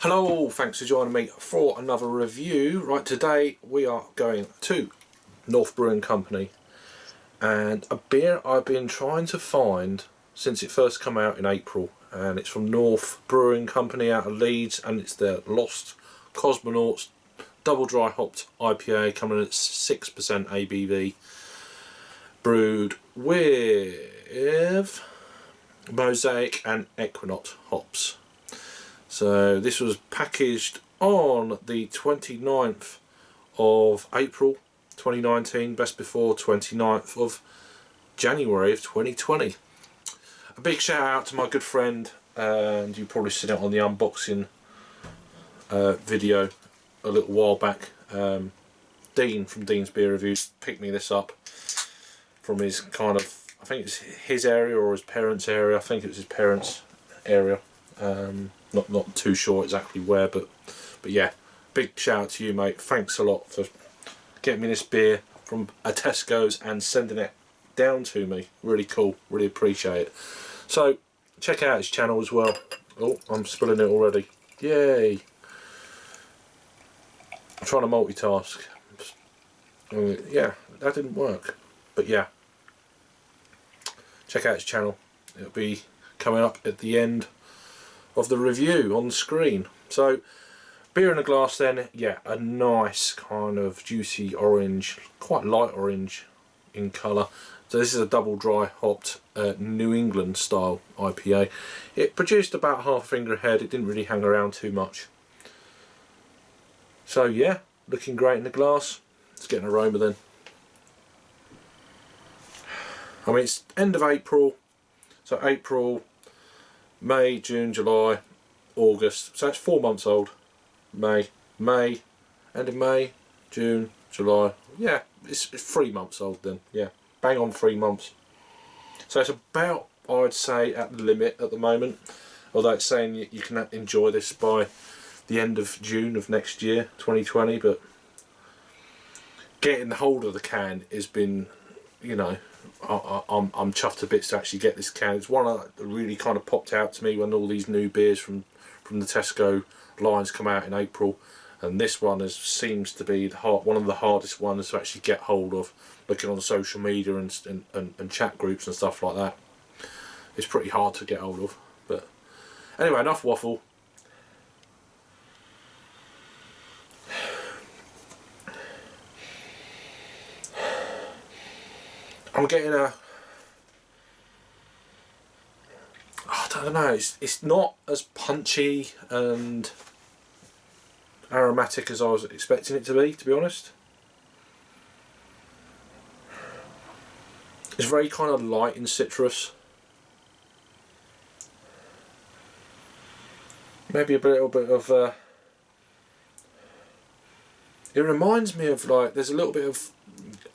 Hello, thanks for joining me for another review. Right, today we are going to North Brewing Company and a beer I've been trying to find since it first came out in April, and it's from North Brewing Company out of Leeds, and it's their Lost Cosmonauts double dry hopped IPA coming at 6% ABV, brewed with Mosaic and Equanot hops. So this was packaged on the 29th of April 2019, best before 29th of January of 2020. A big shout out to my good friend, and you've probably seen it on the unboxing video a little while back, Dean from Dean's Beer Reviews picked me this up from his kind of, I think it's his area or his parents' area. I think it was his parents' area. Not too sure exactly where, but yeah, big shout out to you, mate. Thanks a lot for getting me this beer from a Tesco's and sending it down to me. Really cool, really appreciate it. So check out his channel as well. Oh, I'm spilling it already. Yay! I'm trying to multitask. Yeah, that didn't work, but yeah, check out his channel. It'll be coming up at the end of the review on the screen. So beer in a glass then, yeah, a nice kind of juicy orange, quite light orange in colour. So this is a double dry hopped New England style IPA. It produced about half a finger ahead. It didn't really hang around too much. So yeah, looking great in the glass. Let's get an aroma then. I mean, it's end of April, so April, May, June, July, August, so it's 4 months old. May, end of May, June, July, yeah, it's 3 months old then, yeah, bang on 3 months. So it's about, I'd say, at the limit at the moment, although it's saying you can enjoy this by the end of June of next year, 2020, but getting hold of the can has been, you know, I'm chuffed to bits to actually get this can. It's one that really kind of popped out to me when all these new beers from the Tesco lines come out in April, and this one seems to be one of the hardest ones to actually get hold of. Looking on social media and chat groups and stuff like that, it's pretty hard to get hold of. But anyway, enough waffle. I'm getting a, I don't know, it's not as punchy and aromatic as I was expecting it to be honest. It's very kind of light in citrus. Maybe a little bit of, it reminds me of, like, there's a little bit of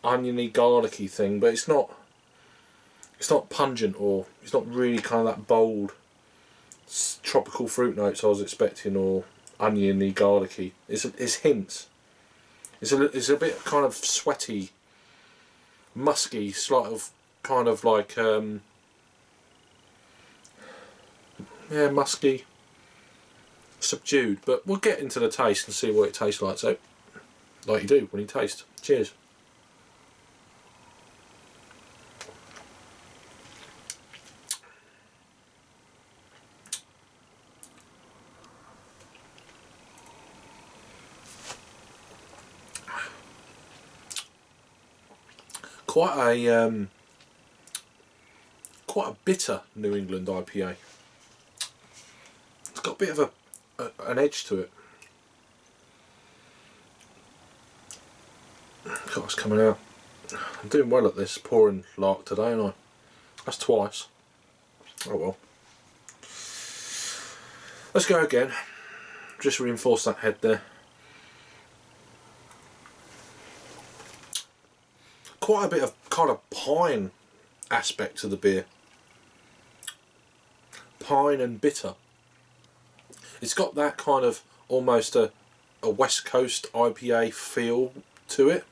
oniony, garlicky thing, but it's not pungent, or it's not really kind of that bold tropical fruit notes I was expecting, or oniony, garlicky. It's hints. It's a bit kind of sweaty, musky, slight of kind of like yeah, musky, subdued. But we'll get into the taste and see what it tastes like. So, like you do when you taste. Cheers. Quite a bitter New England IPA. It's got a bit of an edge to it. God, it's coming out. I'm doing well at this pouring lark today, aren't I? That's twice. Oh well. Let's go again. Just reinforce that head there. Quite a bit of kind of pine aspect to the beer. Pine and bitter. It's got that kind of almost a West Coast IPA feel to it,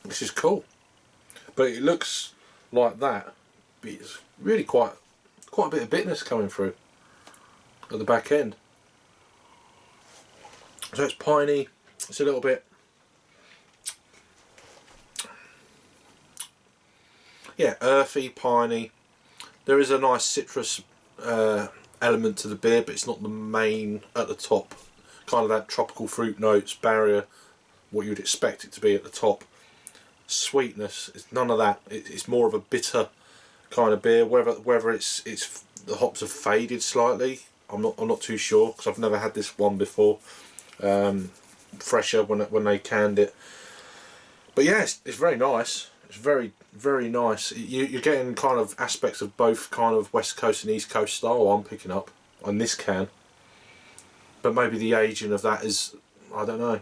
which is cool. But it looks like that, but it's really quite a bit of bitterness coming through. at the back end. So it's piney, it's a little bit, yeah, earthy, piney. There is a nice citrus element to the beer, but it's not the main at the top. Kind of that tropical fruit notes, barrier, what you would expect it to be at the top. Sweetness, it's none of that. It's more of a bitter kind of beer. Whether it's the hops have faded slightly, I'm not too sure, because I've never had this one before. Fresher when they canned it, but yeah, it's very nice. It's very, very nice. You're getting kind of aspects of both kind of West Coast and East Coast style I'm picking up on this can, but maybe the aging of that is, I don't know,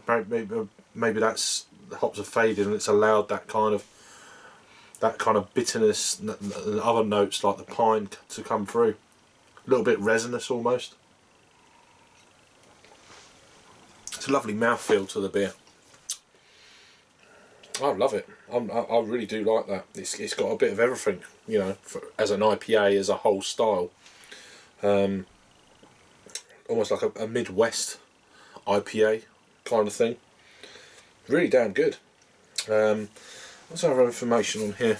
maybe that's, the hops have faded and it's allowed that kind of bitterness and other notes like the pine to come through. A little bit resinous almost. It's a lovely mouthfeel to the beer. I love it. I really do like that. It's got a bit of everything, you know, as an IPA, as a whole style. Almost like a Midwest IPA kind of thing. Really damn good. Let's have our information on here.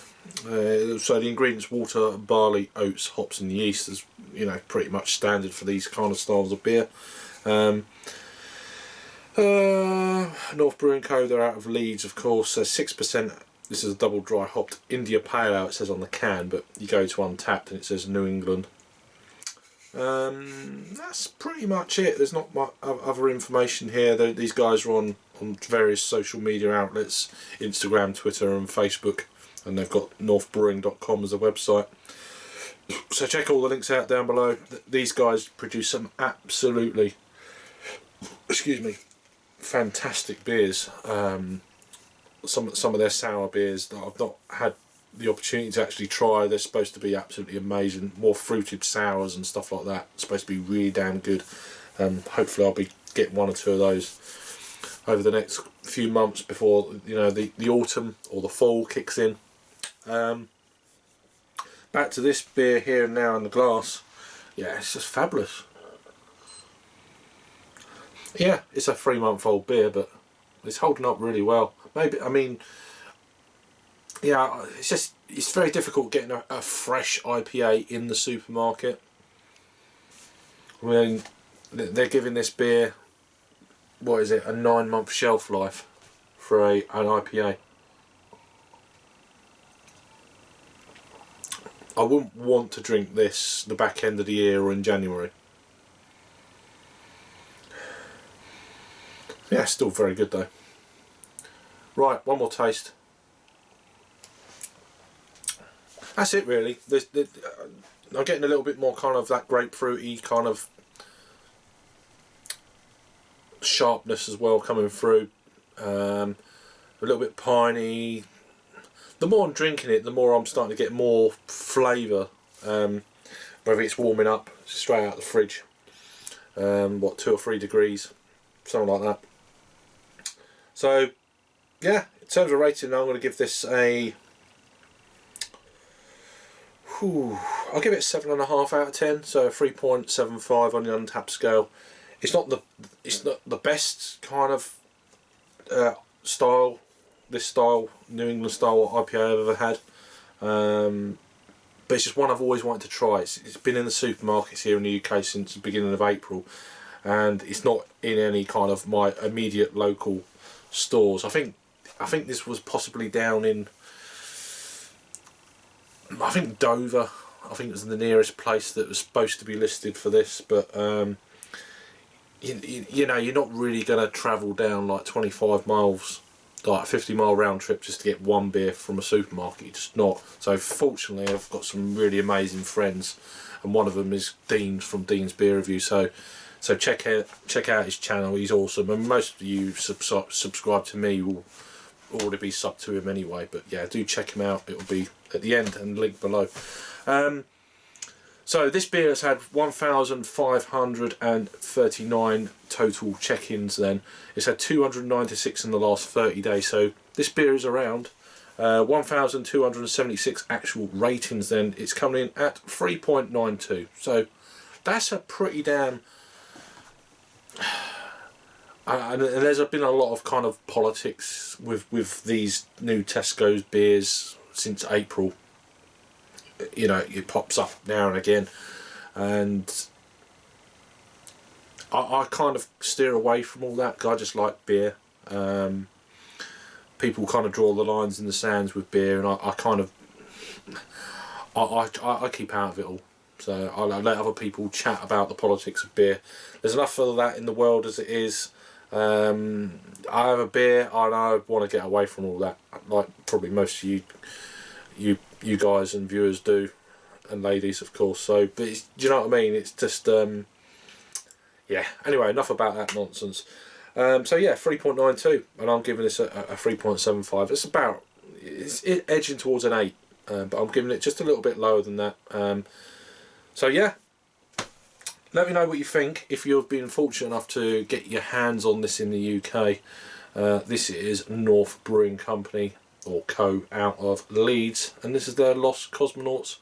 So the ingredients: water, barley, oats, hops and yeast is, you know, pretty much standard for these kind of styles of beer. North Brewing Co, they're out of Leeds, of course. 6%. This is a double dry hopped India Pale Ale, it says on the can, but you go to Untapped and it says New England. That's pretty much it. There's not much other information here. These guys are on various social media outlets, Instagram, Twitter and Facebook, and they've got northbrewing.com as a website. So check all the links out down below. These guys produce some absolutely, excuse me, fantastic beers. Some of their sour beers that I've not had the opportunity to actually try, they're supposed to be absolutely amazing. More fruited sours and stuff like that. It's supposed to be really damn good. Hopefully I'll be getting one or two of those over the next few months before, you know, the autumn or the fall kicks in. Back to this beer here and now in the glass. Yeah, it's just fabulous. Yeah, it's a 3-month-old beer, but it's holding up really well. Maybe, I mean, yeah, it's very difficult getting a fresh IPA in the supermarket. I mean, they're giving this beer, what is it, a 9-month shelf life for an IPA. I wouldn't want to drink this the back end of the year or in January. Yeah, still very good though. Right, one more taste. That's it really. I'm getting a little bit more kind of that grapefruity kind of sharpness as well coming through. A little bit piney. The more I'm drinking it, the more I'm starting to get more flavour. Whether it's warming up straight out of the fridge, what, 2 or 3 degrees, something like that. So yeah, in terms of rating, I'm going to give this a, I'll give it a 7.5 out of 10, so 3.75 on the Untapped scale. It's not the best kind of style, this style, New England style IPA I've ever had, but it's just one I've always wanted to try. It's been in the supermarkets here in the UK since the beginning of April, and it's not in any kind of my immediate local stores. I think this was possibly down in, I think Dover. I think it was the nearest place that was supposed to be listed for this, but you know, you're not really going to travel down like 25 miles, like a 50-mile round trip just to get one beer from a supermarket. You're just not. So fortunately I've got some really amazing friends, and one of them is Dean from Dean's Beer Review, so check out his channel. He's awesome, and most of you subscribe to me will already be sub to him anyway, but yeah, do check him out. It will be at the end and link below. So this beer has had 1,539 total check-ins then. It's had 296 in the last 30 days, so this beer is around 1,276 actual ratings then. It's coming in at 3.92, so that's a pretty damn... and there's been a lot of kind of politics with these new Tesco's beers since April. You know, it pops up now and again, and I kind of steer away from all that because I just like beer. People kind of draw the lines in the sands with beer, and I kind of I keep out of it all. So I let other people chat about the politics of beer. There's enough of that in the world as it is. I have a beer and I want to get away from all that, like probably most of you guys and viewers do, and ladies of course. So, but do you know what I mean? It's just yeah. Anyway, enough about that nonsense. So yeah, 3.92, and I'm giving this a 3.75. It's edging towards an 8, but I'm giving it just a little bit lower than that. So yeah, let me know what you think if you've been fortunate enough to get your hands on this in the UK. This is North Brewing Company or Co out of Leeds, and this is their Lost Cosmonauts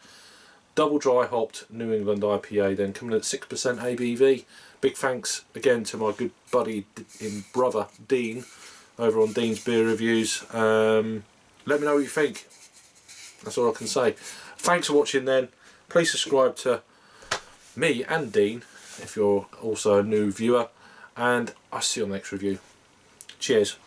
double dry hopped New England IPA, then coming at 6% ABV. Big thanks again to my good buddy and brother Dean over on Dean's Beer Reviews. Let me know what you think. That's all I can say. Thanks for watching then. Please subscribe to me and Dean if you're also a new viewer, and I'll see you on the next review. Cheers.